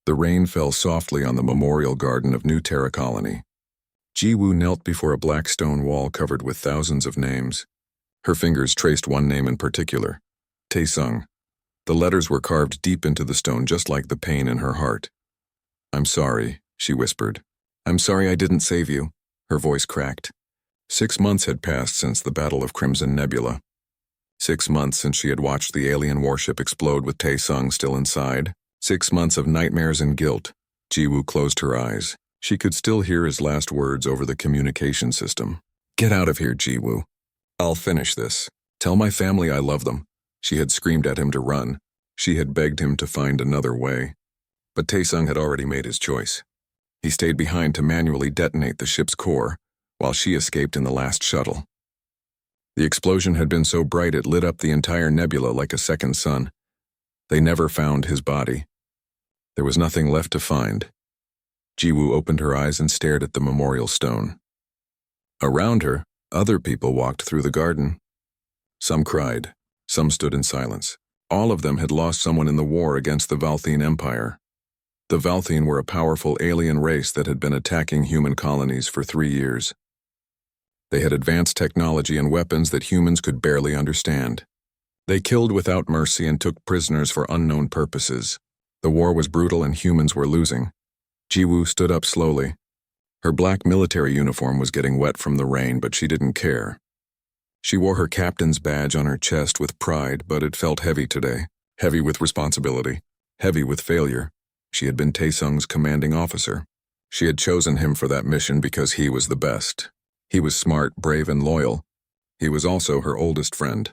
The rain fell softly on the memorial garden of New Terra Colony. Jiwoo knelt before a black stone wall covered with thousands of names. Her fingers traced one name in particular, Taesung. The letters were carved deep into the stone just like the pain in her heart. "I'm sorry," she whispered. "I'm sorry I didn't save you." Her voice cracked. 6 months had passed since the Battle of Crimson Nebula. 6 months since she had watched the alien warship explode with Taesung still inside. 6 months of nightmares and guilt. Jiwoo closed her eyes. She could still hear his last words over the communication system. "Get out of here, Jiwoo. I'll finish this. Tell my family I love them." She had screamed at him to run. She had begged him to find another way. But Taesung had already made his choice. He stayed behind to manually detonate the ship's core, while she escaped in the last shuttle. The explosion had been so bright it lit up the entire nebula like a second sun. They never found his body. There was nothing left to find. Jiwoo opened her eyes and stared at the memorial stone. Around her, other people walked through the garden. Some cried. Some stood in silence. All of them had lost someone in the war against the Valthine Empire. The Valthine were a powerful alien race that had been attacking human colonies for 3 years. They had advanced technology and weapons that humans could barely understand. They killed without mercy and took prisoners for unknown purposes. The war was brutal and humans were losing. Jiwoo stood up slowly. Her black military uniform was getting wet from the rain, but she didn't care. She wore her captain's badge on her chest with pride, but it felt heavy today. Heavy with responsibility. Heavy with failure. She had been Taesung's commanding officer. She had chosen him for that mission because he was the best. He was smart, brave, and loyal. He was also her oldest friend.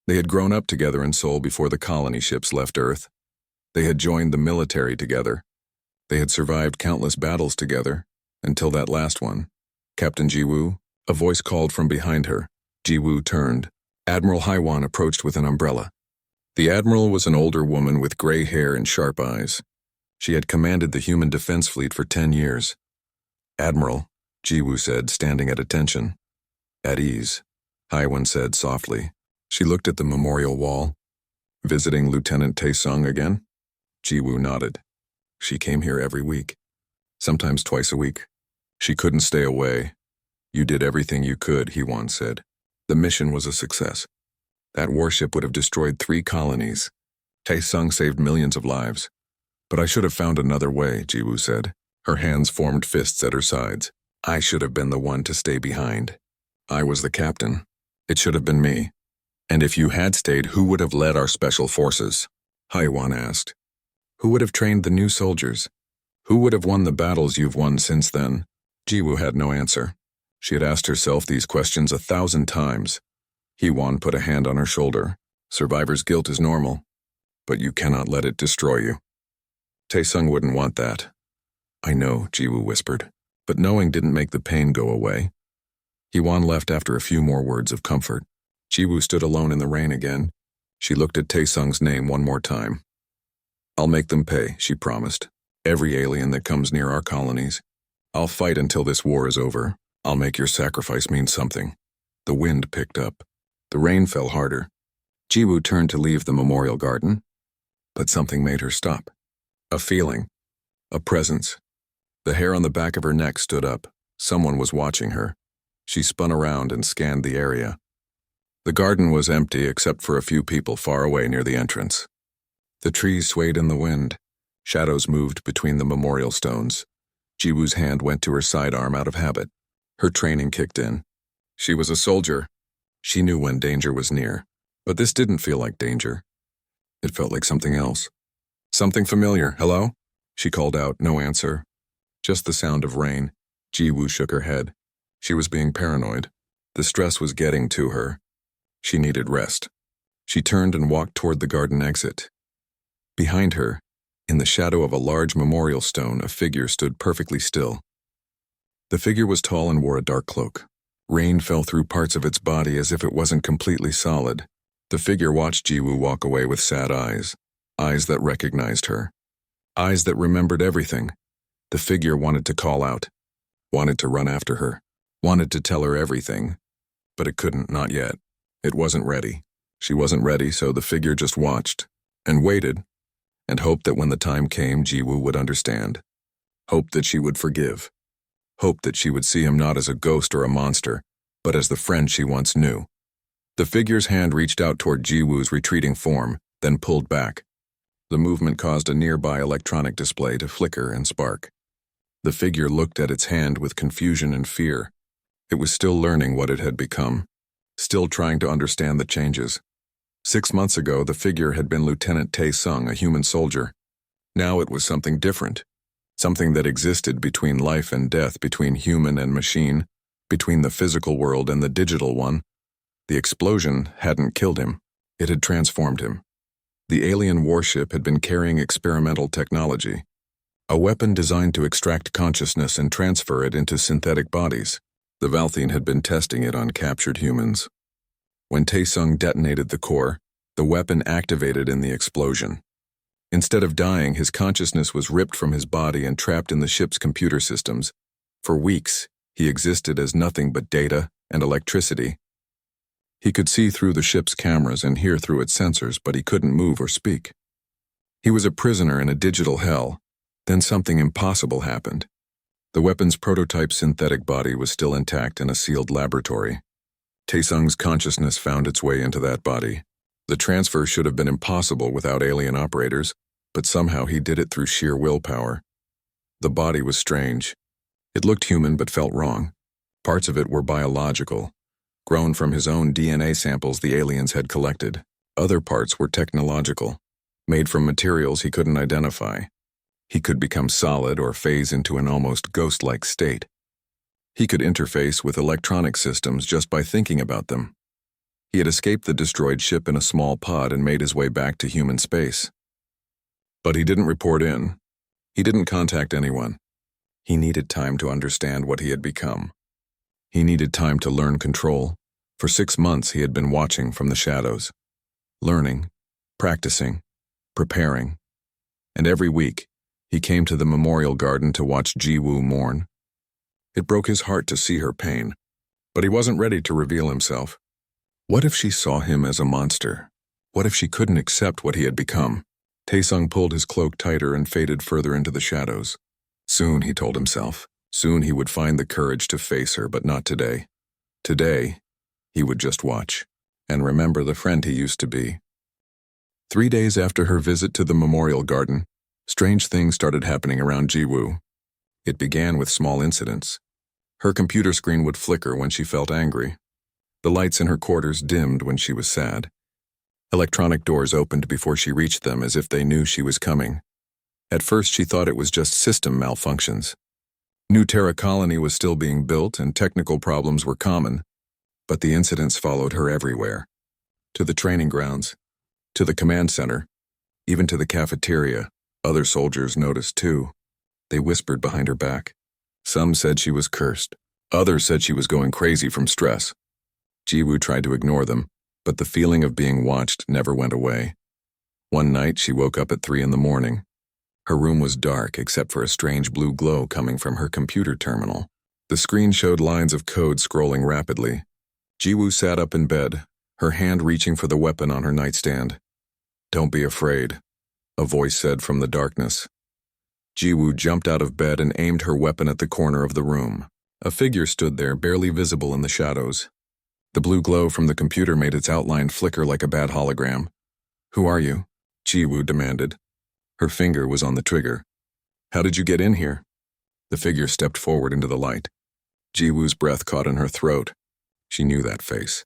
They had grown up together in Seoul before the colony ships left Earth. They had joined the military together. They had survived countless battles together, until that last one. "Captain Jiwoo?" A voice called from behind her. Jiwoo turned. Admiral Haiwan approached with an umbrella. The admiral was an older woman with gray hair and sharp eyes. She had commanded the human defense fleet for 10 years. "Admiral," Jiwoo said, standing at attention. "At ease," Haiwan said softly. She looked at the memorial wall. "Visiting Lieutenant Taesung again?" Jiwoo nodded. "She came here every week. Sometimes twice a week. She couldn't stay away. You did everything you could," Haiwan said. "The mission was a success. That warship would have destroyed 3 colonies. Taesung saved millions of lives. But I should have found another way," Jiwoo said. Her hands formed fists at her sides. "I should have been the one to stay behind. I was the captain. It should have been me. And if you had stayed, who would have led our special forces?" Haiwan asked. "Who would have trained the new soldiers? Who would have won the battles you've won since then?" Jiwoo had no answer. She had asked herself these questions 1,000 times. Haiwan put a hand on her shoulder. "Survivor's guilt is normal, but you cannot let it destroy you. Taesung wouldn't want that." "I know," Jiwoo whispered, but knowing didn't make the pain go away. Haiwan left after a few more words of comfort. Jiwoo stood alone in the rain again. She looked at Taesung's name one more time. "I'll make them pay," she promised. "Every alien that comes near our colonies. I'll fight until this war is over. I'll make your sacrifice mean something." The wind picked up. The rain fell harder. Jiwoo turned to leave the memorial garden, but something made her stop. A feeling. A presence. The hair on the back of her neck stood up. Someone was watching her. She spun around and scanned the area. The garden was empty except for a few people far away near the entrance. The trees swayed in the wind. Shadows moved between the memorial stones. Jiwoo's hand went to her sidearm out of habit. Her training kicked in. She was a soldier. She knew when danger was near. But this didn't feel like danger. It felt like something else. "Something familiar. Hello?" She called out, no answer. Just the sound of rain. Jiwoo shook her head. She was being paranoid. The stress was getting to her. She needed rest. She turned and walked toward the garden exit. Behind her, in the shadow of a large memorial stone, a figure stood perfectly still. The figure was tall and wore a dark cloak. Rain fell through parts of its body as if it wasn't completely solid. The figure watched Jiwoo walk away with sad eyes. Eyes that recognized her. Eyes that remembered everything. The figure wanted to call out. Wanted to run after her. Wanted to tell her everything. But it couldn't, not yet. It wasn't ready. She wasn't ready, so the figure just watched. And waited. and hoped that when the time came, Jiwoo would understand. Hoped that she would forgive. Hoped that she would see him not as a ghost or a monster, but as the friend she once knew. The figure's hand reached out toward Jiwoo's retreating form, then pulled back. The movement caused a nearby electronic display to flicker and spark. The figure looked at its hand with confusion and fear. It was still learning what it had become, still trying to understand the changes. 6 months ago, the figure had been Lieutenant Tae-sung, a human soldier. Now it was something different, something that existed between life and death, between human and machine, between the physical world and the digital one. The explosion hadn't killed him. It had transformed him. The alien warship had been carrying experimental technology, a weapon designed to extract consciousness and transfer it into synthetic bodies. The Valthian had been testing it on captured humans. When Tae-sung detonated the core, the weapon activated in the explosion. Instead of dying, his consciousness was ripped from his body and trapped in the ship's computer systems. For weeks, he existed as nothing but data and electricity. He could see through the ship's cameras and hear through its sensors, but he couldn't move or speak. He was a prisoner in a digital hell. Then something impossible happened. The weapon's prototype synthetic body was still intact in a sealed laboratory. Tae-sung's consciousness found its way into that body. The transfer should have been impossible without alien operators, but somehow he did it through sheer willpower. The body was strange. It looked human but felt wrong. Parts of it were biological, grown from his own DNA samples the aliens had collected. Other parts were technological, made from materials he couldn't identify. He could become solid or phase into an almost ghost-like state. He could interface with electronic systems just by thinking about them. He had escaped the destroyed ship in a small pod and made his way back to human space. But he didn't report in. He didn't contact anyone. He needed time to understand what he had become. He needed time to learn control. For 6 months he had been watching from the shadows, learning, practicing, preparing. And every week, he came to the memorial garden to watch Jiwoo mourn. It broke his heart to see her pain, but he wasn't ready to reveal himself. What if she saw him as a monster? What if she couldn't accept what he had become? Tae-sung pulled his cloak tighter and faded further into the shadows. Soon, he told himself, soon he would find the courage to face her, but not today. Today, he would just watch and remember the friend he used to be. 3 days after her visit to the memorial garden, strange things started happening around Jiwoo. It began with small incidents. Her computer screen would flicker when she felt angry. The lights in her quarters dimmed when she was sad. Electronic doors opened before she reached them as if they knew she was coming. At first she thought it was just system malfunctions. New Terra Colony was still being built and technical problems were common, but the incidents followed her everywhere. To the training grounds, to the command center, even to the cafeteria. Other soldiers noticed too. They whispered behind her back. Some said she was cursed. Others said she was going crazy from stress. Jiwoo tried to ignore them, but the feeling of being watched never went away. One night she woke up at 3 in the morning. Her room was dark except for a strange blue glow coming from her computer terminal. The screen showed lines of code scrolling rapidly. Jiwoo sat up in bed, her hand reaching for the weapon on her nightstand. "Don't be afraid," a voice said from the darkness. Jiwoo jumped out of bed and aimed her weapon at the corner of the room. A figure stood there, barely visible in the shadows. The blue glow from the computer made its outline flicker like a bad hologram. "Who are you?" Jiwoo demanded. Her finger was on the trigger. "How did you get in here?" The figure stepped forward into the light. Jiwoo's breath caught in her throat. She knew that face.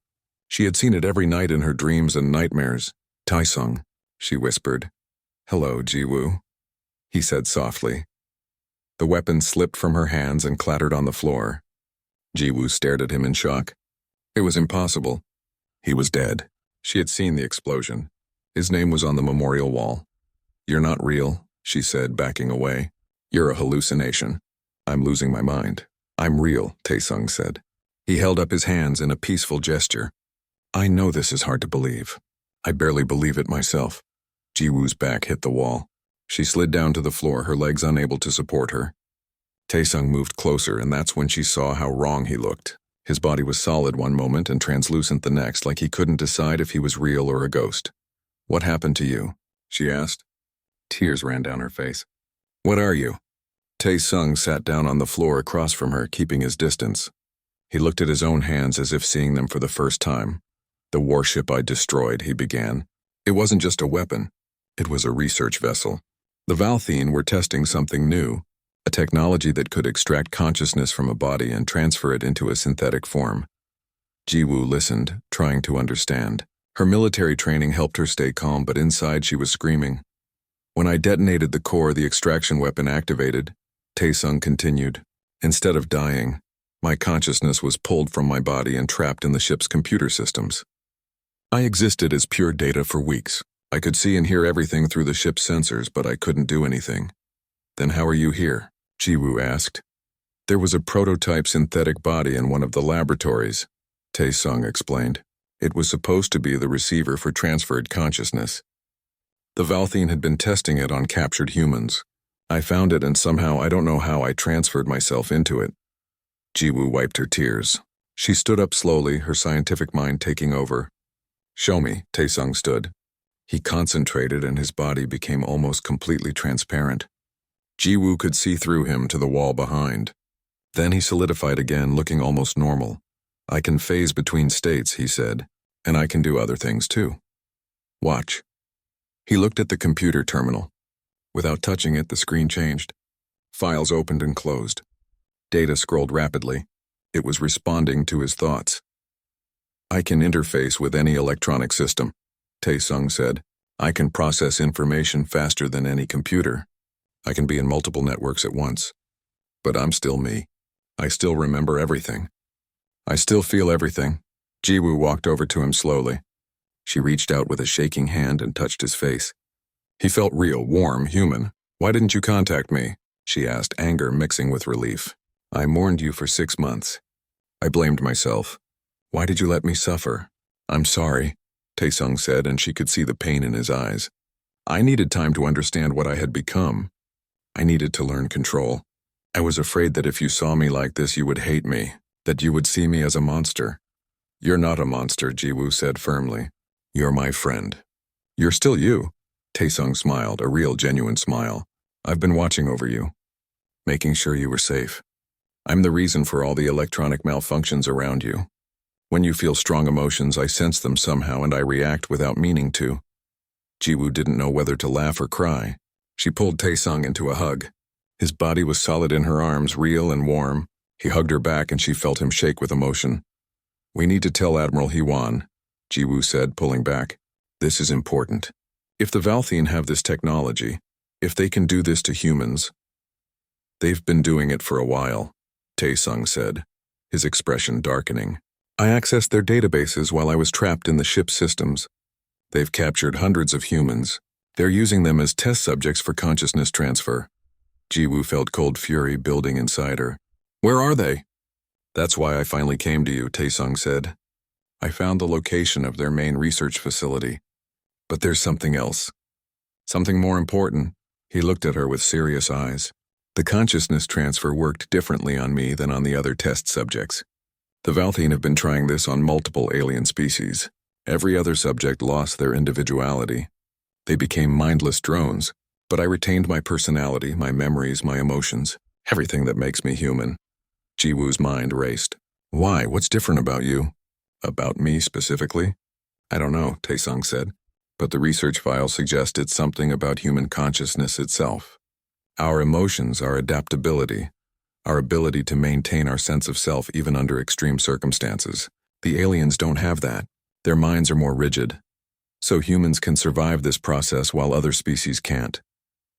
She had seen it every night in her dreams and nightmares. "Tae-sung," she whispered. "Hello, Jiwoo," he said softly. The weapon slipped from her hands and clattered on the floor. Jiwoo stared at him in shock. It was impossible. He was dead. She had seen the explosion. His name was on the memorial wall. "You're not real," she said, backing away. "You're a hallucination." "I'm losing my mind." "I'm real," Tae-sung said. He held up his hands in a peaceful gesture. "I know this is hard to believe. I barely believe it myself." Jiwoo's back hit the wall. She slid down to the floor, her legs unable to support her. Tae-sung moved closer, and that's when she saw how wrong he looked. His body was solid one moment and translucent the next, like he couldn't decide if he was real or a ghost. "What happened to you?" she asked. Tears ran down her face. What are you? Tae-sung sat down on the floor across from her, keeping his distance. He looked at his own hands as if seeing them for the first time. The warship I destroyed, he began. It wasn't just a weapon. It was a research vessel. The Valthene were testing something new, a technology that could extract consciousness from a body and transfer it into a synthetic form. Jiwoo listened, trying to understand. Her military training helped her stay calm, but inside she was screaming. When I detonated the core, the extraction weapon activated, Tae-sung continued. Instead of dying, my consciousness was pulled from my body and trapped in the ship's computer systems. I existed as pure data for weeks. I could see and hear everything through the ship's sensors, but I couldn't do anything. Then how are you here? Jiwoo asked. There was a prototype synthetic body in one of the laboratories, Tae-sung explained. It was supposed to be the receiver for transferred consciousness. The Valthene had been testing it on captured humans. I found it and somehow I don't know how I transferred myself into it. Jiwoo wiped her tears. She stood up slowly, her scientific mind taking over. Show me, Tae-sung stood. He concentrated and his body became almost completely transparent. Jiwoo could see through him to the wall behind. Then he solidified again, looking almost normal. I can phase between states, he said, and I can do other things too. Watch. He looked at the computer terminal. Without touching it, the screen changed. Files opened and closed. Data scrolled rapidly. It was responding to his thoughts. I can interface with any electronic system, Tae-sung said. I can process information faster than any computer. I can be in multiple networks at once. But I'm still me. I still remember everything. I still feel everything. Jiwoo walked over to him slowly. She reached out with a shaking hand and touched his face. He felt real, warm, human. Why didn't you contact me? She asked, anger mixing with relief. I mourned you for 6 months. I blamed myself. Why did you let me suffer? I'm sorry, Tae-sung said, and she could see the pain in his eyes. I needed time to understand what I had become. I needed to learn control. I was afraid that if you saw me like this, you would hate me, that you would see me as a monster. You're not a monster, Jiwoo said firmly. You're my friend. You're still you. Tae-sung smiled, a real, genuine smile. I've been watching over you, making sure you were safe. I'm the reason for all the electronic malfunctions around you. When you feel strong emotions, I sense them somehow and I react without meaning to. Jiwoo didn't know whether to laugh or cry. She pulled Tae-sung into a hug. His body was solid in her arms, real and warm. He hugged her back and she felt him shake with emotion. We need to tell Admiral Hewan, Jiwoo said, pulling back. This is important. If the Valthene have this technology, if they can do this to humans, they've been doing it for a while, Tae-sung said, his expression darkening. I accessed their databases while I was trapped in the ship's systems. They've captured hundreds of humans. They're using them as test subjects for consciousness transfer. Jiwoo felt cold fury building inside her. Where are they? That's why I finally came to you, Tae-sung said. I found the location of their main research facility. But there's something else. Something more important. He looked at her with serious eyes. The consciousness transfer worked differently on me than on the other test subjects. The Valthene have been trying this on multiple alien species. Every other subject lost their individuality. They became mindless drones, but I retained my personality, my memories, my emotions, everything that makes me human. Jiwoo's mind raced. Why? What's different about you? About me specifically? I don't know, Tae-sung said. But the research file suggests it's something about human consciousness itself. Our emotions, our adaptability, our ability to maintain our sense of self even under extreme circumstances. The aliens don't have that. Their minds are more rigid. So humans can survive this process while other species can't,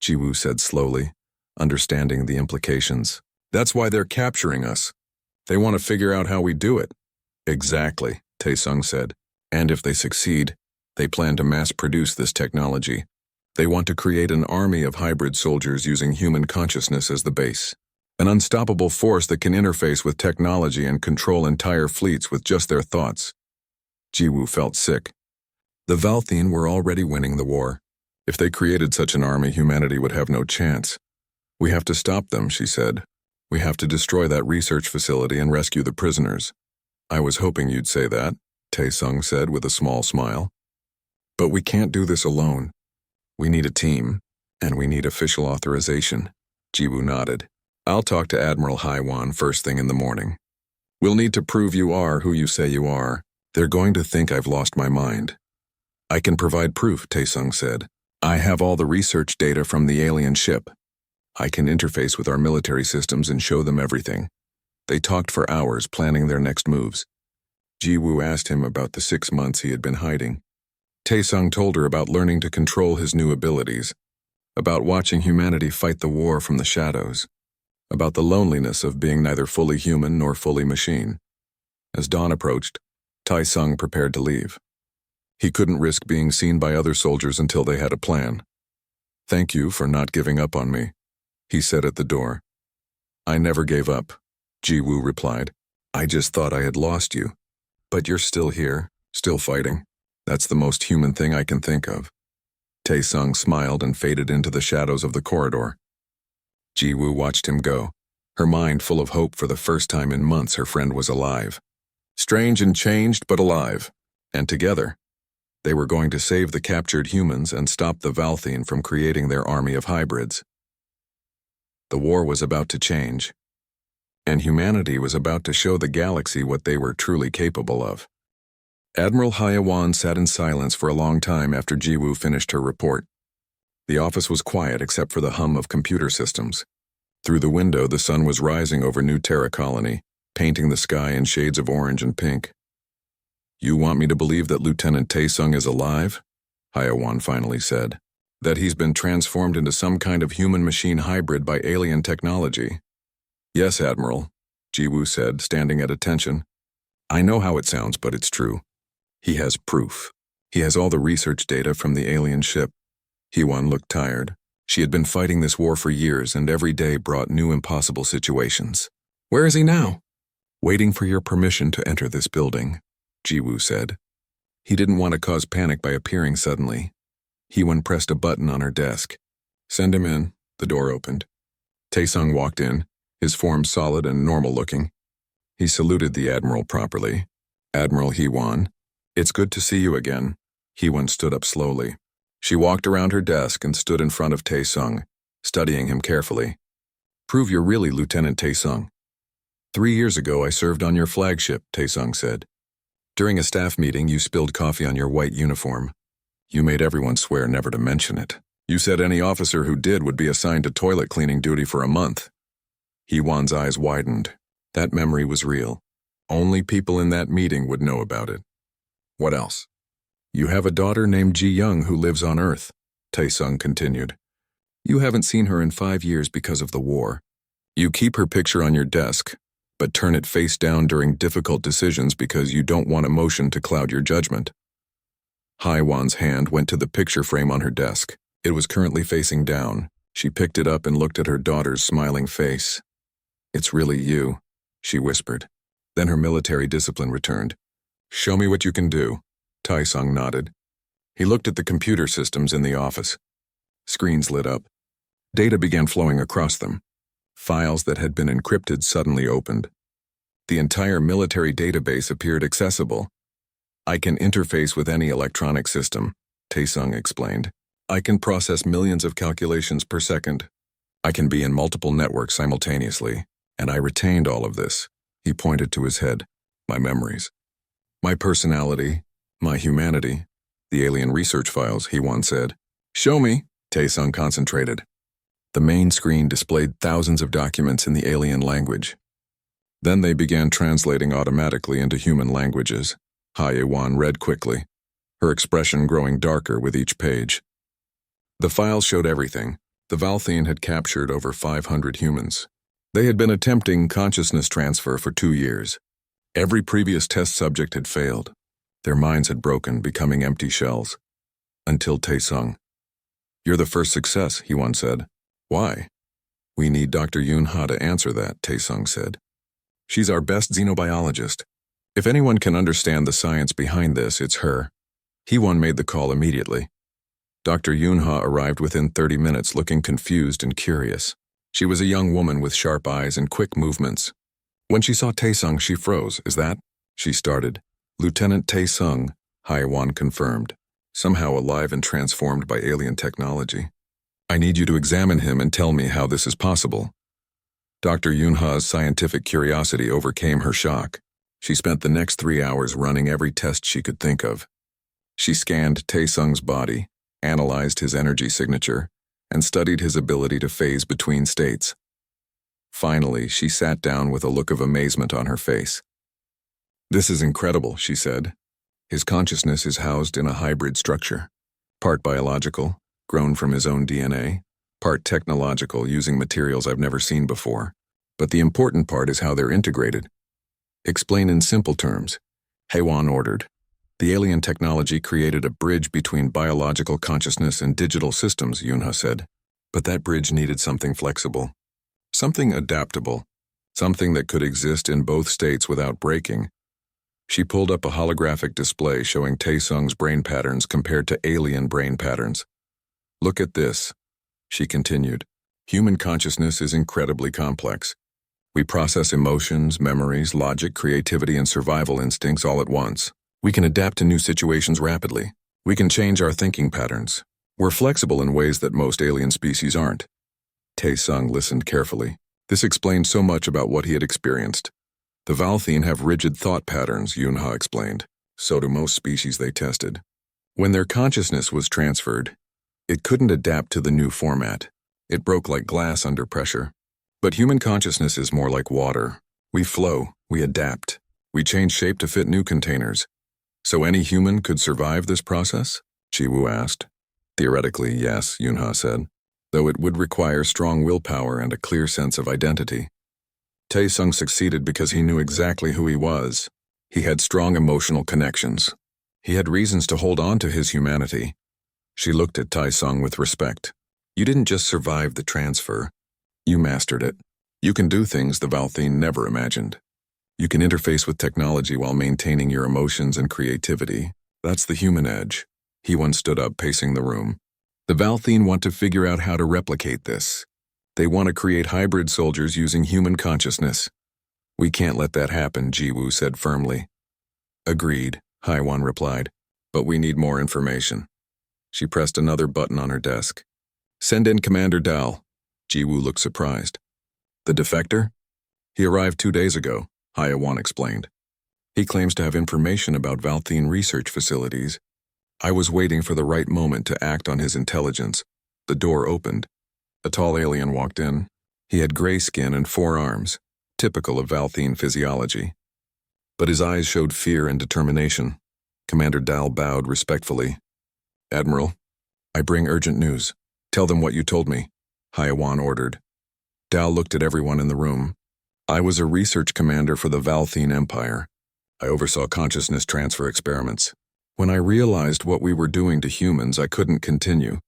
Jiwoo said slowly, understanding the implications. That's why they're capturing us. They want to figure out how we do it. Exactly, Tae-sung said. And if they succeed, they plan to mass-produce this technology. They want to create an army of hybrid soldiers using human consciousness as the base. An unstoppable force that can interface with technology and control entire fleets with just their thoughts. Jiwoo felt sick. The Valthene were already winning the war. If they created such an army, humanity would have no chance. We have to stop them, she said. We have to destroy that research facility and rescue the prisoners. I was hoping you'd say that, Tae-sung said with a small smile. But we can't do this alone. We need a team. And we need official authorization. Jiwoo nodded. I'll talk to Admiral Haiwan first thing in the morning. We'll need to prove you are who you say you are. They're going to think I've lost my mind. I can provide proof, Taesung said. I have all the research data from the alien ship. I can interface with our military systems and show them everything. They talked for hours, planning their next moves. Jiwoo asked him about the 6 months he had been hiding. Taesung told her about learning to control his new abilities, about watching humanity fight the war from the shadows, about the loneliness of being neither fully human nor fully machine. As dawn approached, Taesung prepared to leave. He couldn't risk being seen by other soldiers until they had a plan. Thank you for not giving up on me, he said at the door. I never gave up, Jiwoo replied. I just thought I had lost you. But you're still here, still fighting. That's the most human thing I can think of. Taesung smiled and faded into the shadows of the corridor. Jiwoo watched him go, her mind full of hope. For the first time in months her friend was alive. Strange and changed, but alive. And together, they were going to save the captured humans and stop the Valthine from creating their army of hybrids. The war was about to change, and humanity was about to show the galaxy what they were truly capable of. Admiral Haiwan sat in silence for a long time after Jiwoo finished her report. The office was quiet except for the hum of computer systems. Through the window, the sun was rising over New Terra Colony, painting the sky in shades of orange and pink. You want me to believe that Lieutenant Taesung is alive? Haiwan finally said. That he's been transformed into some kind of human-machine hybrid by alien technology. Yes, Admiral, Jiwoo said, standing at attention. I know how it sounds, but it's true. He has proof. He has all the research data from the alien ship. Haiwan looked tired. She had been fighting this war for years, and every day brought new impossible situations. Where is he now? Waiting for your permission to enter this building, Jiwoo said. He didn't want to cause panic by appearing suddenly. Haiwan pressed a button on her desk. Send him in. The door opened. Taesung walked in, his form solid and normal-looking. He saluted the Admiral properly. Admiral Haiwan, it's good to see you again. Haiwan stood up slowly. She walked around her desk and stood in front of Taesung, studying him carefully. Prove you're really Lieutenant Taesung. 3 years ago I served on your flagship, Taesung said. During a staff meeting you spilled coffee on your white uniform. You made everyone swear never to mention it. You said any officer who did would be assigned to toilet cleaning duty for a month. Haiwan's eyes widened. That memory was real. Only people in that meeting would know about it. What else? You have a daughter named Ji-young who lives on Earth, Taesung continued. You haven't seen her in 5 years because of the war. You keep her picture on your desk, but turn it face down during difficult decisions because you don't want emotion to cloud your judgment. Haiwan's hand went to the picture frame on her desk. It was currently facing down. She picked it up and looked at her daughter's smiling face. It's really you, she whispered. Then her military discipline returned. Show me what you can do. Taesung nodded. He looked at the computer systems in the office. Screens lit up. Data began flowing across them. Files that had been encrypted suddenly opened. The entire military database appeared accessible. I can interface with any electronic system, Taesung explained. I can process millions of calculations per second. I can be in multiple networks simultaneously, and I retained all of this. He pointed to his head. My memories. My personality, my humanity. The alien research files, Haiwan said. Show me, Taesung concentrated. The main screen displayed thousands of documents in the alien language. Then they began translating automatically into human languages. Haiwan read quickly, her expression growing darker with each page. The files showed everything. The Valthine had captured over 500 humans. They had been attempting consciousness transfer for 2 years. Every previous test subject had failed. Their minds had broken, becoming empty shells. Until Taesung. You're the first success, Haiwan said. Why? We need Dr. Yunha to answer that, Taesung said. She's our best xenobiologist. If anyone can understand the science behind this, it's her. Haiwan made the call immediately. Dr. Yunha arrived within 30 minutes looking confused and curious. She was a young woman with sharp eyes and quick movements. When she saw Taesung, she froze. Is that? She started. Lieutenant Taesung, Haiwan confirmed, somehow alive and transformed by alien technology. I need you to examine him and tell me how this is possible." Dr. Yunha's scientific curiosity overcame her shock. She spent the next 3 hours running every test she could think of. She scanned Taesung's body, analyzed his energy signature, and studied his ability to phase between states. Finally, she sat down with a look of amazement on her face. "This is incredible," she said. "His consciousness is housed in a hybrid structure, part biological, grown from his own DNA, part technological, using materials I've never seen before. But the important part is how they're integrated." "Explain in simple terms," Hwan ordered. "The alien technology created a bridge between biological consciousness and digital systems," Yunha said. "But that bridge needed something flexible, something adaptable, something that could exist in both states without breaking." She pulled up a holographic display showing Taesung's brain patterns compared to alien brain patterns. "Look at this," she continued. "Human consciousness is incredibly complex. We process emotions, memories, logic, creativity, and survival instincts all at once. We can adapt to new situations rapidly. We can change our thinking patterns. We're flexible in ways that most alien species aren't." Taesung listened carefully. This explained so much about what he had experienced. "The Valthine have rigid thought patterns," Yunha explained. "So do most species they tested. When their consciousness was transferred, it couldn't adapt to the new format. It broke like glass under pressure. But human consciousness is more like water. We flow, we adapt, we change shape to fit new containers. So any human could survive this process?" Jiwoo asked. "Theoretically, yes," Yunha said, "though it would require strong willpower and a clear sense of identity." Taesung succeeded because he knew exactly who he was. He had strong emotional connections. He had reasons to hold on to his humanity. She looked at Taesung with respect. "You didn't just survive the transfer. You mastered it. You can do things the Valthine never imagined. You can interface with technology while maintaining your emotions and creativity. That's the human edge." He once stood up, pacing the room. "The Valthine want to figure out how to replicate this. They want to create hybrid soldiers using human consciousness. We can't let that happen," Jiwoo said firmly. "Agreed," Haiwan replied, "but we need more information." She pressed another button on her desk. "Send in Commander Dal." Jiwoo looked surprised. "The defector?" "He arrived 2 days ago," Haiwan explained. "He claims to have information about Valthine research facilities. I was waiting for the right moment to act on his intelligence." The door opened. A tall alien walked in. He had gray skin and 4 arms, typical of Valthine physiology. But his eyes showed fear and determination. Commander Dal bowed respectfully. "Admiral, I bring urgent news. Tell them what you told me," Haiwan ordered. Dal looked at everyone in the room. "I was a research commander for the Valthine Empire. I oversaw consciousness transfer experiments. When I realized what we were doing to humans, I couldn't continue.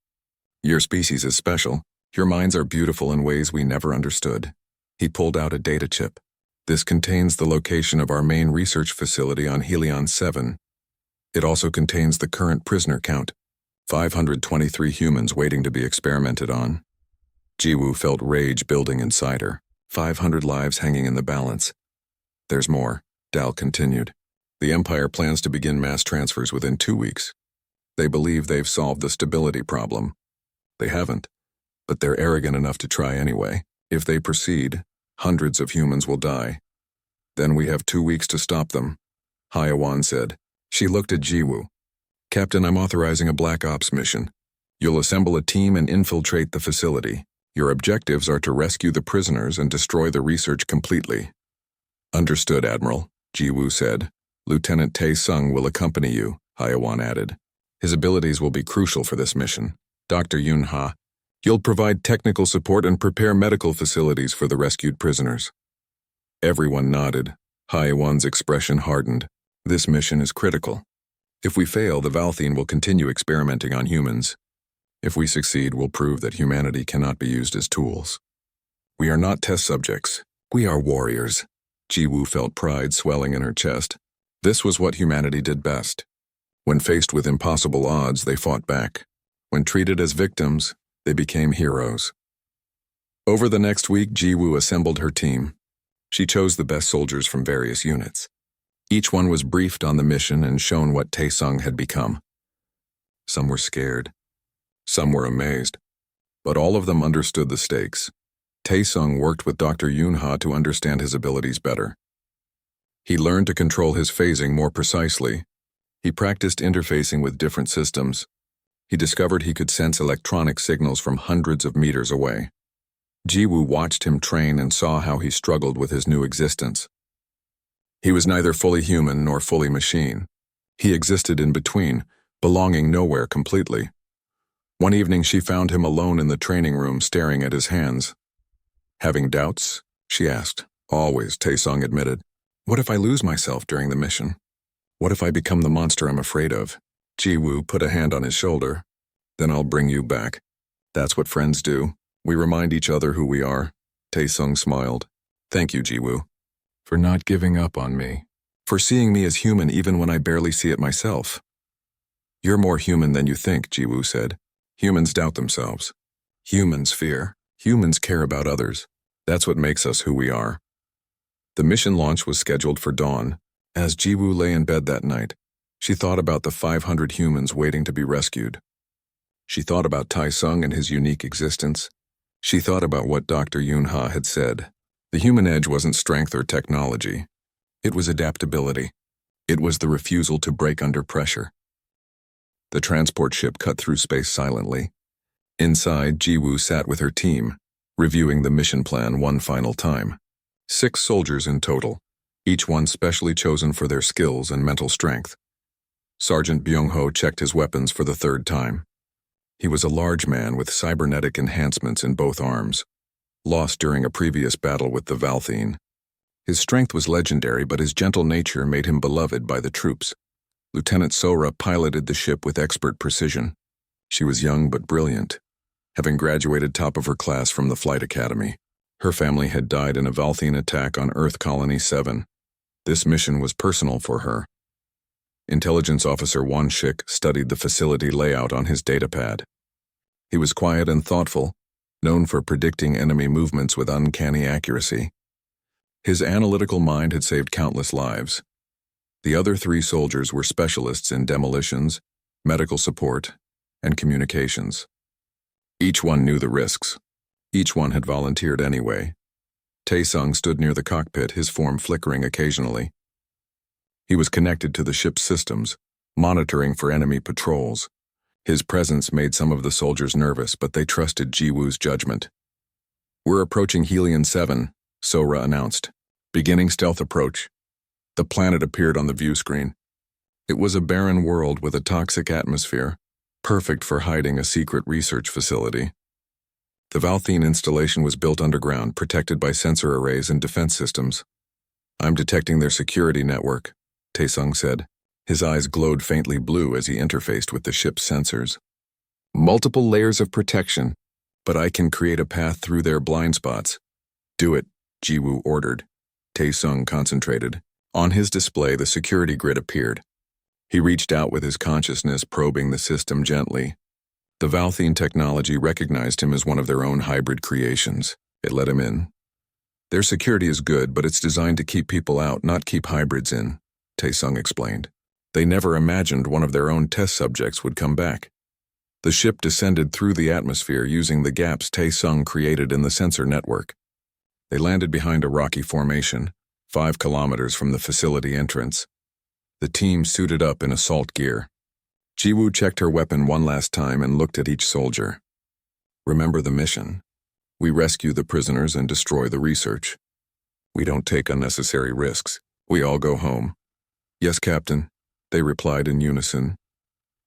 Your species is special. Your minds are beautiful in ways we never understood." He pulled out a data chip. "This contains the location of our main research facility on Helion 7. It also contains the current prisoner count, 523 humans waiting to be experimented on." Jiwoo felt rage building inside her, 500 lives hanging in the balance. "There's more," Dal continued. "The Empire plans to begin mass transfers within 2 weeks. They believe they've solved the stability problem. They haven't, but they're arrogant enough to try anyway. If they proceed, hundreds of humans will die. Then we have 2 weeks to stop them," Haiwan said. She looked at Jiwoo. "Captain, I'm authorizing a Black Ops mission. You'll assemble a team and infiltrate the facility. Your objectives are to rescue the prisoners and destroy the research completely." "Understood, Admiral," Jiwoo said. "Lieutenant Taesung will accompany you," Haiwan added. "His abilities will be crucial for this mission. Dr. Yunha, you'll provide technical support and prepare medical facilities for the rescued prisoners." Everyone nodded. Haiwan's expression hardened. "This mission is critical. If we fail, the Valthine will continue experimenting on humans. If we succeed, we'll prove that humanity cannot be used as tools. We are not test subjects. We are warriors." Jiwoo felt pride swelling in her chest. This was what humanity did best. When faced with impossible odds, they fought back. When treated as victims, they became heroes. Over the next week, Jiwoo assembled her team. She chose the best soldiers from various units. Each one was briefed on the mission and shown what Taesung had become. Some were scared. Some were amazed. But all of them understood the stakes. Taesung worked with Dr. Yoonha to understand his abilities better. He learned to control his phasing more precisely. He practiced interfacing with different systems. He discovered he could sense electronic signals from hundreds of meters away. Jiwoo watched him train and saw how he struggled with his new existence. He was neither fully human nor fully machine. He existed in between, belonging nowhere completely. One evening she found him alone in the training room staring at his hands. Having doubts? She asked. Always, Taesung admitted. What if I lose myself during the mission? What if I become the monster I'm afraid of? Jiwoo put a hand on his shoulder. Then I'll bring you back. That's what friends do. We remind each other who we are. Taesung smiled. Thank you, Jiwoo. For not giving up on me. For seeing me as human even when I barely see it myself. You're more human than you think, Jiwoo said. Humans doubt themselves. Humans fear. Humans care about others. That's what makes us who we are. The mission launch was scheduled for dawn. As Jiwoo lay in bed that night, she thought about the 500 humans waiting to be rescued. She thought about Taesung and his unique existence. She thought about what Dr. Yoonha had said. The human edge wasn't strength or technology. It was adaptability. It was the refusal to break under pressure. The transport ship cut through space silently. Inside, Jiwoo sat with her team, reviewing the mission plan one final time. 6 soldiers in total, each one specially chosen for their skills and mental strength. Sergeant Byung-ho checked his weapons for the 3rd time. He was a large man with cybernetic enhancements in both arms, lost during a previous battle with the Valthine. His strength was legendary, but his gentle nature made him beloved by the troops. Lieutenant Sora piloted the ship with expert precision. She was young but brilliant, having graduated top of her class from the flight academy. Her family had died in a Valthine attack on Earth Colony 7. This mission was personal for her. Intelligence Officer Won-shik studied the facility layout on his datapad. He was quiet and thoughtful, known for predicting enemy movements with uncanny accuracy. His analytical mind had saved countless lives. The other 3 soldiers were specialists in demolitions, medical support, and communications. Each one knew the risks. Each one had volunteered anyway. Taesung stood near the cockpit, his form flickering occasionally. He was connected to the ship's systems, monitoring for enemy patrols. His presence made some of the soldiers nervous, but they trusted Jiwoo's judgment. We're approaching Helion 7, Sora announced. Beginning stealth approach. The planet appeared on the view screen. It was a barren world with a toxic atmosphere, perfect for hiding a secret research facility. The Valthine installation was built underground, protected by sensor arrays and defense systems. I'm detecting their security network, Taesung said. His eyes glowed faintly blue as he interfaced with the ship's sensors. Multiple layers of protection, but I can create a path through their blind spots. Do it, Jiwoo ordered. Taesung concentrated. On his display, the security grid appeared. He reached out with his consciousness, probing the system gently. The Valthine technology recognized him as one of their own hybrid creations. It let him in. Their security is good, but it's designed to keep people out, not keep hybrids in, Taesung explained. They never imagined one of their own test subjects would come back. The ship descended through the atmosphere using the gaps Taesung created in the sensor network. They landed behind a rocky formation, 5 kilometers from the facility entrance. The team suited up in assault gear. Jiwoo checked her weapon one last time and looked at each soldier. Remember the mission. We rescue the prisoners and destroy the research. We don't take unnecessary risks. We all go home. Yes, Captain, they replied in unison.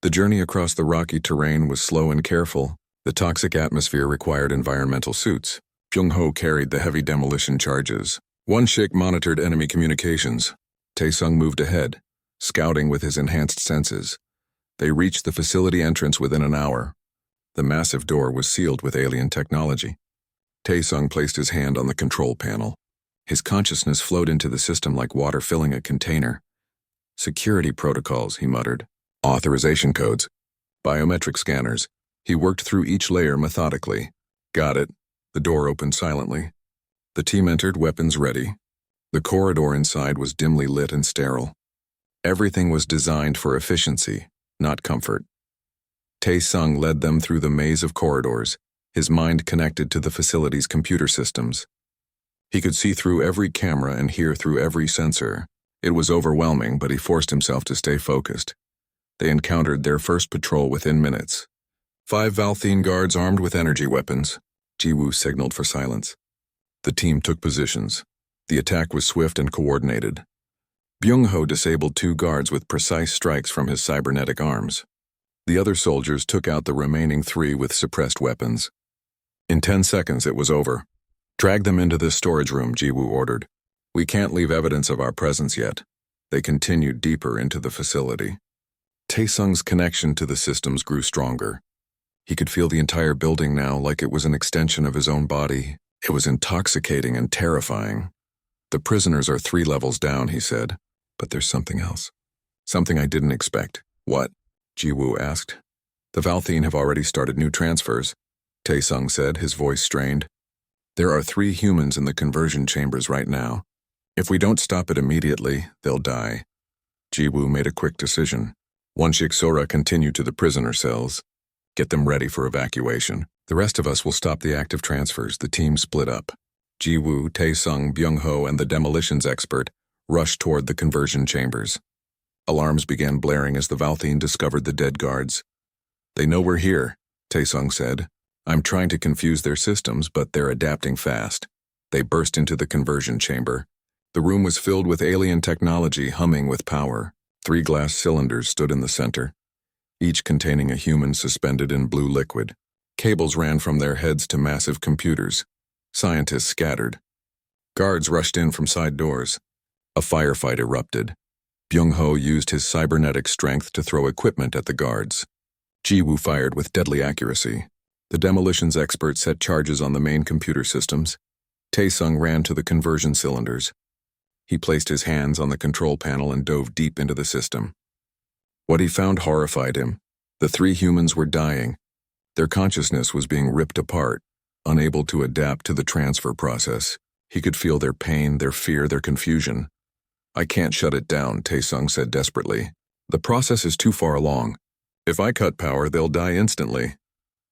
The journey across the rocky terrain was slow and careful. The toxic atmosphere required environmental suits. Byung-ho carried the heavy demolition charges. Won-shik monitored enemy communications. Taesung moved ahead, scouting with his enhanced senses. They reached the facility entrance within an hour. The massive door was sealed with alien technology. Taesung placed his hand on the control panel. His consciousness flowed into the system like water filling a container. Security protocols, he muttered. Authorization codes. Biometric scanners. He worked through each layer methodically. Got it. The door opened silently. The team entered, weapons ready. The corridor inside was dimly lit and sterile. Everything was designed for efficiency, not comfort. Taesung led them through the maze of corridors, his mind connected to the facility's computer systems. He could see through every camera and hear through every sensor. It was overwhelming, but he forced himself to stay focused. They encountered their first patrol within minutes. 5 Valthene guards armed with energy weapons. Jiwoo signaled for silence. The team took positions. The attack was swift and coordinated. Byung-ho disabled 2 guards with precise strikes from his cybernetic arms. The other soldiers took out the remaining 3 with suppressed weapons. In 10 seconds, it was over. Drag them into this storage room, Jiwoo ordered. We can't leave evidence of our presence yet. They continued deeper into the facility. Taesung's connection to the systems grew stronger. He could feel the entire building now like it was an extension of his own body. It was intoxicating and terrifying. The prisoners are 3 levels down, he said. But there's something else. Something I didn't expect. What? Jiwoo asked. The Valthene have already started new transfers, Taesung said, his voice strained. There are 3 humans in the conversion chambers right now. If we don't stop it immediately, they'll die. Jiwoo made a quick decision. Wonshik Sora continued to the prisoner cells. Get them ready for evacuation. The rest of us will stop the active transfers. The team split up. Jiwoo, Taesung, Byung-ho, and the demolitions expert rushed toward the conversion chambers. Alarms began blaring as the Valthene discovered the dead guards. They know we're here, Taesung said. I'm trying to confuse their systems, but they're adapting fast. They burst into the conversion chamber. The room was filled with alien technology humming with power. 3 glass cylinders stood in the center, each containing a human suspended in blue liquid. Cables ran from their heads to massive computers. Scientists scattered. Guards rushed in from side doors. A firefight erupted. Byung-ho used his cybernetic strength to throw equipment at the guards. Jiwoo fired with deadly accuracy. The demolitions expert set charges on the main computer systems. Taesung ran to the conversion cylinders. He placed his hands on the control panel and dove deep into the system. What he found horrified him. The 3 humans were dying. Their consciousness was being ripped apart, unable to adapt to the transfer process. He could feel their pain, their fear, their confusion. I can't shut it down, Taesung said desperately. The process is too far along. If I cut power, they'll die instantly.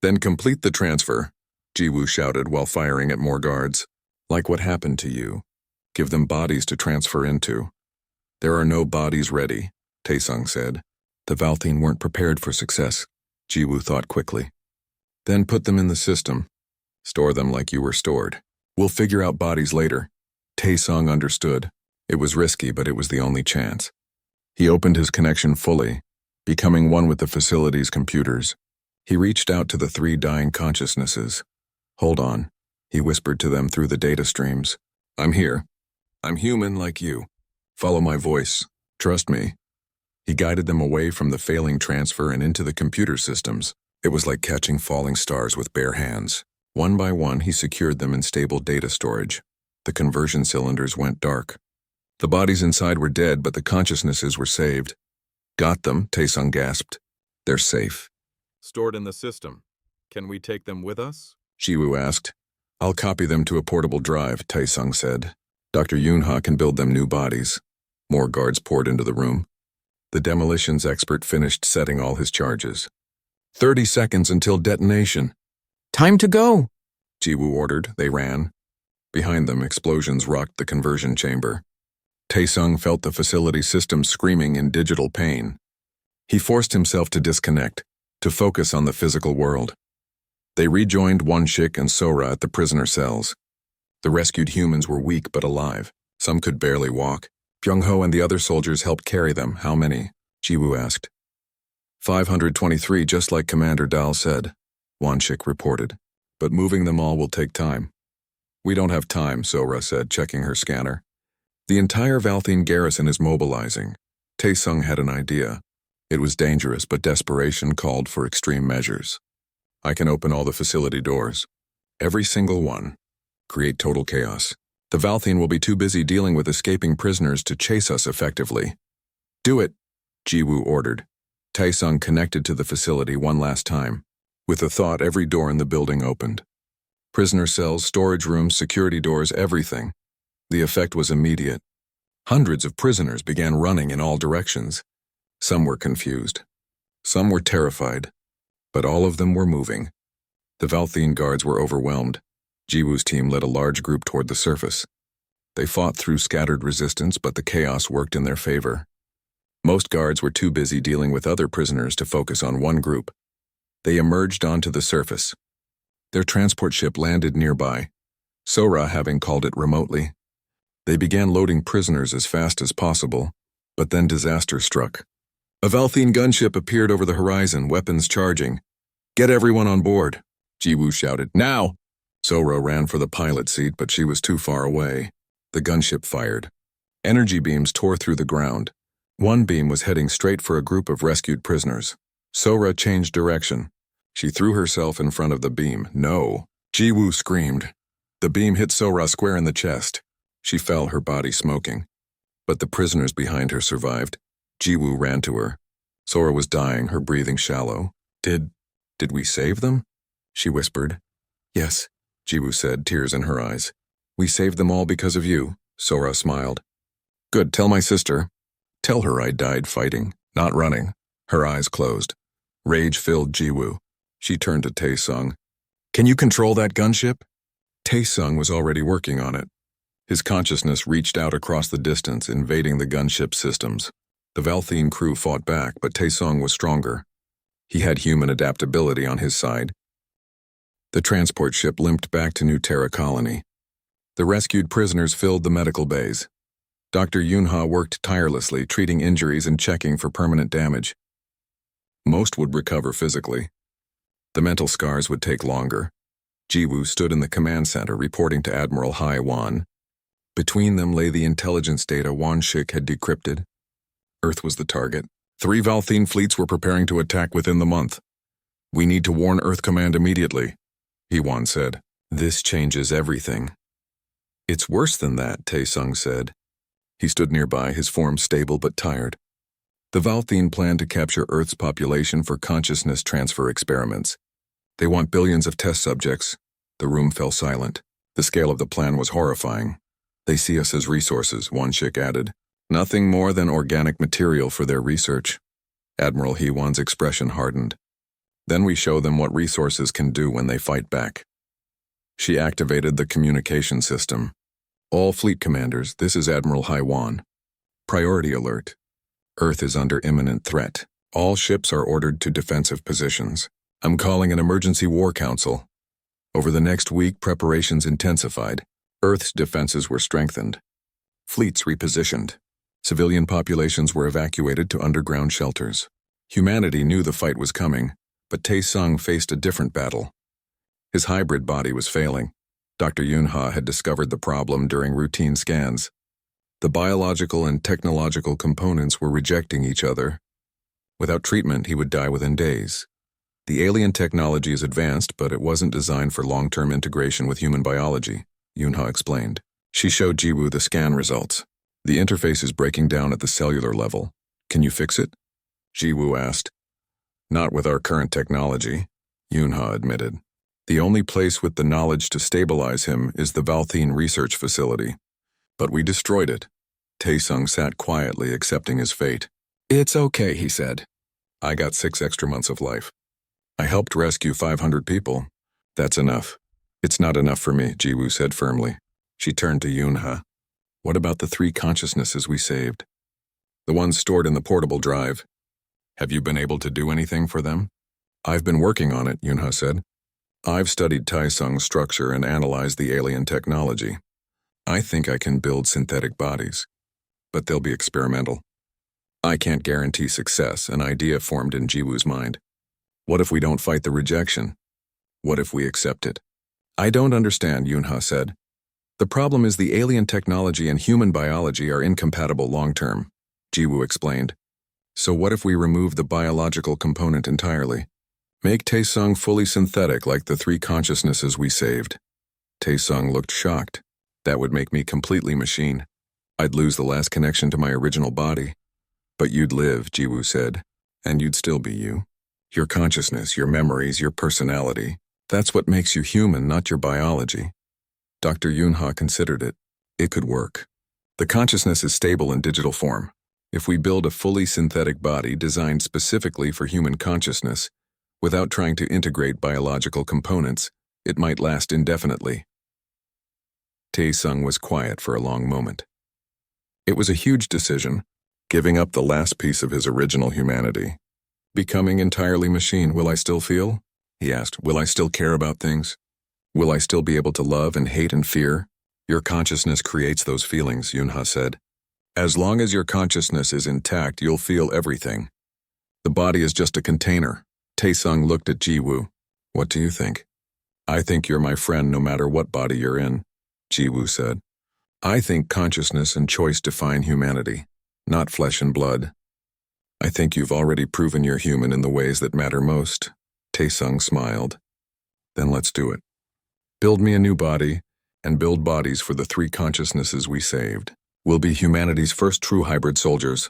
Then complete the transfer, Jiwoo shouted while firing at more guards. Like what happened to you. Give them bodies to transfer into. There are no bodies ready, Taesung said. The Valthene weren't prepared for success, Jiwoo thought quickly. Then put them in the system. Store them like you were stored. We'll figure out bodies later. Taesung understood. It was risky, but it was the only chance. He opened his connection fully, becoming one with the facility's computers. He reached out to the 3 dying consciousnesses. Hold on, he whispered to them through the data streams. I'm here. I'm human like you. Follow my voice. Trust me. He guided them away from the failing transfer and into the computer systems. It was like catching falling stars with bare hands. One by one, he secured them in stable data storage. The conversion cylinders went dark. The bodies inside were dead, but the consciousnesses were saved. Got them, Taesung gasped. They're safe. Stored in the system. Can we take them with us? Jiwoo asked. I'll copy them to a portable drive, Taesung said. Dr. Yoonha can build them new bodies. More guards poured into the room. The demolitions expert finished setting all his charges. 30 seconds until detonation. Time to go, Jiwoo ordered. They ran. Behind them, explosions rocked the conversion chamber. Taesung felt the facility system screaming in digital pain. He forced himself to disconnect, to focus on the physical world. They rejoined Wonshik and Sora at the prisoner cells. The rescued humans were weak but alive. Some could barely walk. Byung-ho and the other soldiers helped carry them. How many? Jiwoo asked. 523, just like Commander Dahl said, Wonshik reported. But moving them all will take time. We don't have time, Sora said, checking her scanner. The entire Valthene garrison is mobilizing. Taesung had an idea. It was dangerous, but desperation called for extreme measures. I can open all the facility doors. Every single one. Create total chaos. The Valthene will be too busy dealing with escaping prisoners to chase us effectively. Do it, Jiwoo ordered. Taesung connected to the facility one last time. With a thought, every door in the building opened. Prisoner cells, storage rooms, security doors, everything. The effect was immediate. Hundreds of prisoners began running in all directions. Some were confused. Some were terrified. But all of them were moving. The Valthene guards were overwhelmed. Jiwoo's team led a large group toward the surface. They fought through scattered resistance, but the chaos worked in their favor. Most guards were too busy dealing with other prisoners to focus on one group. They emerged onto the surface. Their transport ship landed nearby, Sora having called it remotely. They began loading prisoners as fast as possible, but then disaster struck. A Valthene gunship appeared over the horizon, weapons charging. "Get everyone on board," Jiwoo shouted. "Now!" Sora ran for the pilot seat, but she was too far away. The gunship fired. Energy beams tore through the ground. One beam was heading straight for a group of rescued prisoners. Sora changed direction. She threw herself in front of the beam. "No!" Jiwoo screamed. The beam hit Sora square in the chest. She fell, her body smoking. But the prisoners behind her survived. Jiwoo ran to her. Sora was dying, her breathing shallow. Did we save them?" she whispered. "Yes," Jiwoo said, tears in her eyes. "We saved them all because of you," Sora smiled. "Good, tell my sister. Tell her I died fighting, not running." Her eyes closed. Rage filled Jiwoo. She turned to Taesung. "Can you control that gunship?" Taesung was already working on it. His consciousness reached out across the distance, invading the gunship systems. The Valthene crew fought back, but Taesung was stronger. He had human adaptability on his side. The transport ship limped back to New Terra Colony. The rescued prisoners filled the medical bays. Dr. Yunha worked tirelessly, treating injuries and checking for permanent damage. Most would recover physically. The mental scars would take longer. Jiwoo stood in the command center, reporting to Admiral Hai Wan. Between them lay the intelligence data Wan Shik had decrypted. Earth was the target. 3 Valthene fleets were preparing to attack within the month. "We need to warn Earth Command immediately," Hewan said. "This changes everything." "It's worse than that," Taesung said. He stood nearby, his form stable but tired. The Valthene plan to capture Earth's population for consciousness transfer experiments. They want billions of test subjects. The room fell silent. The scale of the plan was horrifying. "They see us as resources," Wan Shik added. "Nothing more than organic material for their research." Admiral Hewan's expression hardened. "Then we show them what resources can do when they fight back." She activated the communication system. "All fleet commanders, this is Admiral Haiwan. Priority alert. Earth is under imminent threat. All ships are ordered to defensive positions. I'm calling an emergency war council." Over the next week, preparations intensified. Earth's defenses were strengthened. Fleets repositioned. Civilian populations were evacuated to underground shelters. Humanity knew the fight was coming, but Taesung faced a different battle. His hybrid body was failing. Dr. Yunha had discovered the problem during routine scans. The biological and technological components were rejecting each other. Without treatment, he would die within days. The alien technology is advanced, but it wasn't designed for long-term integration with human biology, Yunha explained. She showed Jiwoo the scan results. "The interface is breaking down at the cellular level. Can you fix it?" Jiwoo asked. "Not with our current technology," Yunha admitted. "The only place with the knowledge to stabilize him is the Valthene research facility. But we destroyed it." Taesung sat quietly, accepting his fate. "It's okay," he said. "I got 6 extra months of life. I helped rescue 500 people. That's enough." "It's not enough for me," Jiwoo said firmly. She turned to Yunha. "What about the 3 consciousnesses we saved? The ones stored in the portable drive. Have you been able to do anything for them?" "I've been working on it," Yunha said. "I've studied Taesung's structure and analyzed the alien technology. I think I can build synthetic bodies, but they'll be experimental. I can't guarantee success," an idea formed in Jiwoo's mind. "What if we don't fight the rejection? What if we accept it?" "I don't understand," Yunha said. "The problem is the alien technology and human biology are incompatible long-term," Jiwoo explained. "So what if we remove the biological component entirely? Make Taesung fully synthetic like the 3 consciousnesses we saved." Taesung looked shocked. "That would make me completely machine. I'd lose the last connection to my original body." "But you'd live," Jiwoo said, "and you'd still be you. Your consciousness, your memories, your personality. That's what makes you human, not your biology." Dr. Yunha considered it. It could work. The consciousness is stable in digital form. If we build a fully synthetic body designed specifically for human consciousness, Without trying to integrate biological components, it might last indefinitely. Tae-sung was quiet for a long moment. It was a huge decision, giving up the last piece of his original humanity. Becoming entirely machine, will I still feel? He asked. Will I still care about things? Will I still be able to love and hate and fear? Your consciousness creates those feelings, Yunha said. As long as your consciousness is intact, you'll feel everything. The body is just a container. Tae-sung looked at Ji-woo. What do you think? I think you're my friend no matter what body you're in, Ji-woo said. I think consciousness and choice define humanity, not flesh and blood. I think you've already proven you're human in the ways that matter most. Tae-sung smiled. Then let's do it. Build me a new body, and build bodies for the 3 consciousnesses we saved. We'll be humanity's first true hybrid soldiers.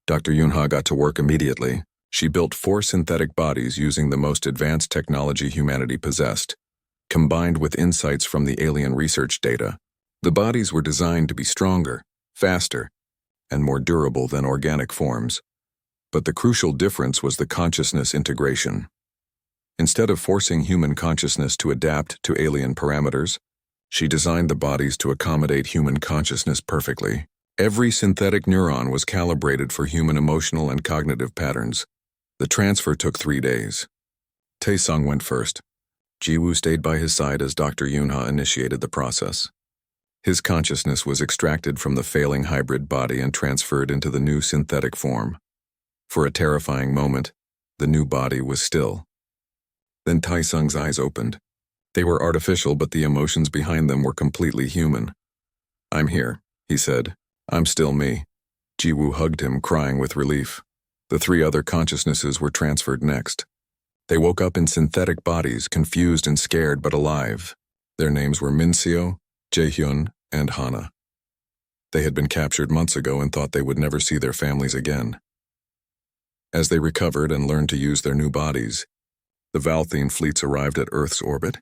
Dr. Yunha got to work immediately. She built 4 synthetic bodies using the most advanced technology humanity possessed, combined with insights from the alien research data. The bodies were designed to be stronger, faster, and more durable than organic forms. But the crucial difference was the consciousness integration. Instead of forcing human consciousness to adapt to alien parameters, she designed the bodies to accommodate human consciousness perfectly. Every synthetic neuron was calibrated for human emotional and cognitive patterns. The transfer took 3 days. Tae-sung went first. Ji-woo stayed by his side as Dr. Yunha initiated the process. His consciousness was extracted from the failing hybrid body and transferred into the new synthetic form. For a terrifying moment, the new body was still. Then Tae-sung's eyes opened. They were artificial, but the emotions behind them were completely human. I'm here, he said. I'm still me. Ji-woo hugged him, crying with relief. The 3 other consciousnesses were transferred next. They woke up in synthetic bodies, confused and scared but alive. Their names were Min-seo, Jae-hyun, and Hana. They had been captured months ago and thought they would never see their families again. As they recovered and learned to use their new bodies, the Valthene fleets arrived at Earth's orbit.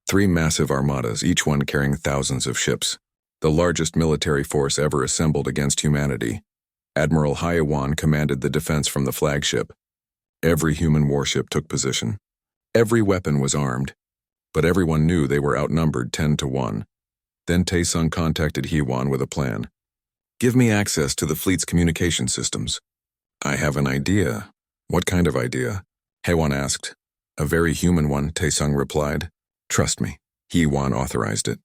3 massive armadas, each one carrying thousands of ships. The largest military force ever assembled against humanity. Admiral HFY commanded the defense from the flagship. Every human warship took position. Every weapon was armed, but everyone knew they were outnumbered 10-1. Then Tae-sung contacted HFY with a plan. Give me access to the fleet's communication systems. I have an idea. What kind of idea? HFY asked. A very human one, Tae-sung replied. Trust me, HFY authorized it.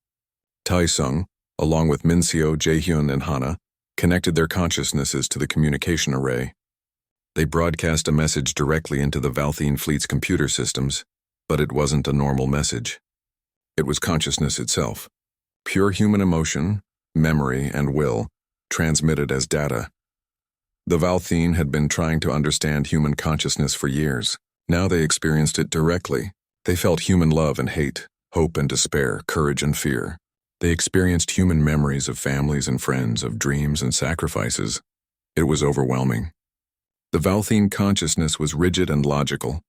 Tae-sung, along with Min-seo, Jae-hyun, and Hana, connected their consciousnesses to the communication array. They broadcast a message directly into the Valthene fleet's computer systems, but it wasn't a normal message. It was consciousness itself. Pure human emotion, memory, and will, transmitted as data. The Valthene had been trying to understand human consciousness for years. Now they experienced it directly. They felt human love and hate, hope and despair, courage and fear. They experienced human memories of families and friends, of dreams and sacrifices. It was overwhelming. The Valthene consciousness was rigid and logical.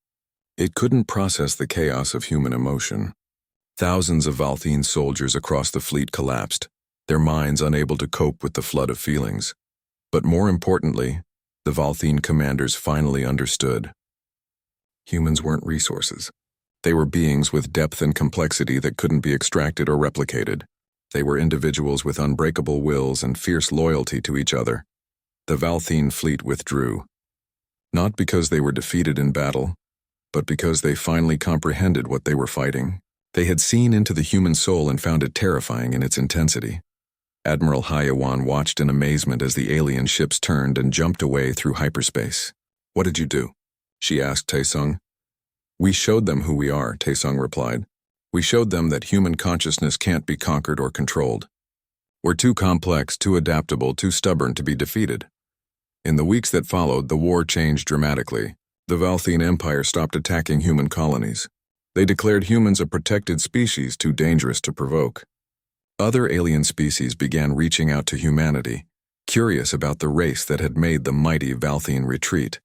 It couldn't process the chaos of human emotion. Thousands of Valthene soldiers across the fleet collapsed, their minds unable to cope with the flood of feelings. But more importantly, the Valthene commanders finally understood. Humans weren't resources. They were beings with depth and complexity that couldn't be extracted or replicated. They were individuals with unbreakable wills and fierce loyalty to each other. The Valthene fleet withdrew. Not because they were defeated in battle, but because they finally comprehended what they were fighting. They had seen into the human soul and found it terrifying in its intensity. Admiral HFY watched in amazement as the alien ships turned and jumped away through hyperspace. What did you do? She asked Tae-sung. We showed them who we are, Tae-sung replied. We showed them that human consciousness can't be conquered or controlled. We're too complex, too adaptable, too stubborn to be defeated. In the weeks that followed, the war changed dramatically. The Valthene Empire stopped attacking human colonies. They declared humans a protected species too dangerous to provoke. Other alien species began reaching out to humanity, curious about the race that had made the mighty Valthene retreat.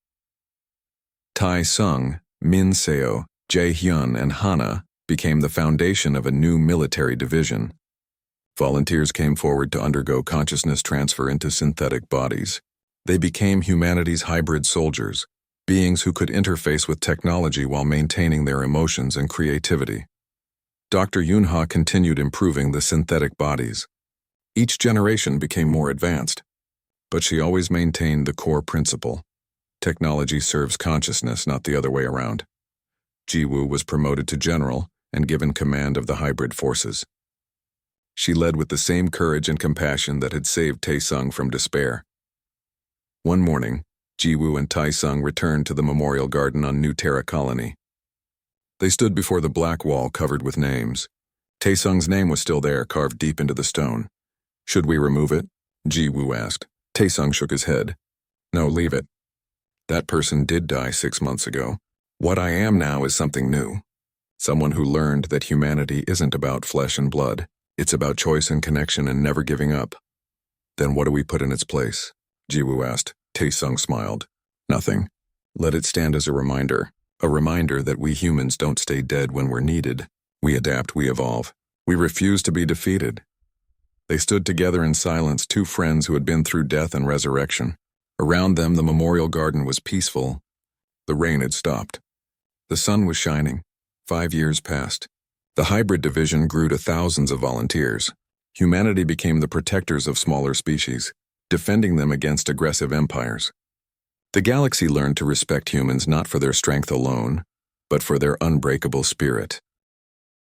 Tae-sung, Min-seo, Jae-hyun, and Hana became the foundation of a new military division. Volunteers came forward to undergo consciousness transfer into synthetic bodies. They became humanity's hybrid soldiers, beings who could interface with technology while maintaining their emotions and creativity. Dr. Yunha continued improving the synthetic bodies. Each generation became more advanced, but she always maintained the core principle. Technology serves consciousness, not the other way around. Jiwoo was promoted to general and given command of the hybrid forces. She led with the same courage and compassion that had saved Taesung from despair. One morning, Jiwoo and Taesung returned to the memorial garden on New Terra Colony. They stood before the black wall covered with names. Taesung's name was still there, carved deep into the stone. "Should we remove it?" Jiwoo asked. Taesung shook his head. "No, leave it. That person did die 6 months ago. What I am now is something new. Someone who learned that humanity isn't about flesh and blood. It's about choice and connection and never giving up." "Then what do we put in its place?" Jiwoo asked. Taesung smiled. "Nothing. Let it stand as a reminder that we humans don't stay dead when we're needed. We adapt, we evolve. We refuse to be defeated." They stood together in silence, two friends who had been through death and resurrection. Around them, the memorial garden was peaceful. The rain had stopped. The sun was shining. 5 years passed. The hybrid division grew to thousands of volunteers. Humanity became the protectors of smaller species, defending them against aggressive empires. The galaxy learned to respect humans not for their strength alone, but for their unbreakable spirit.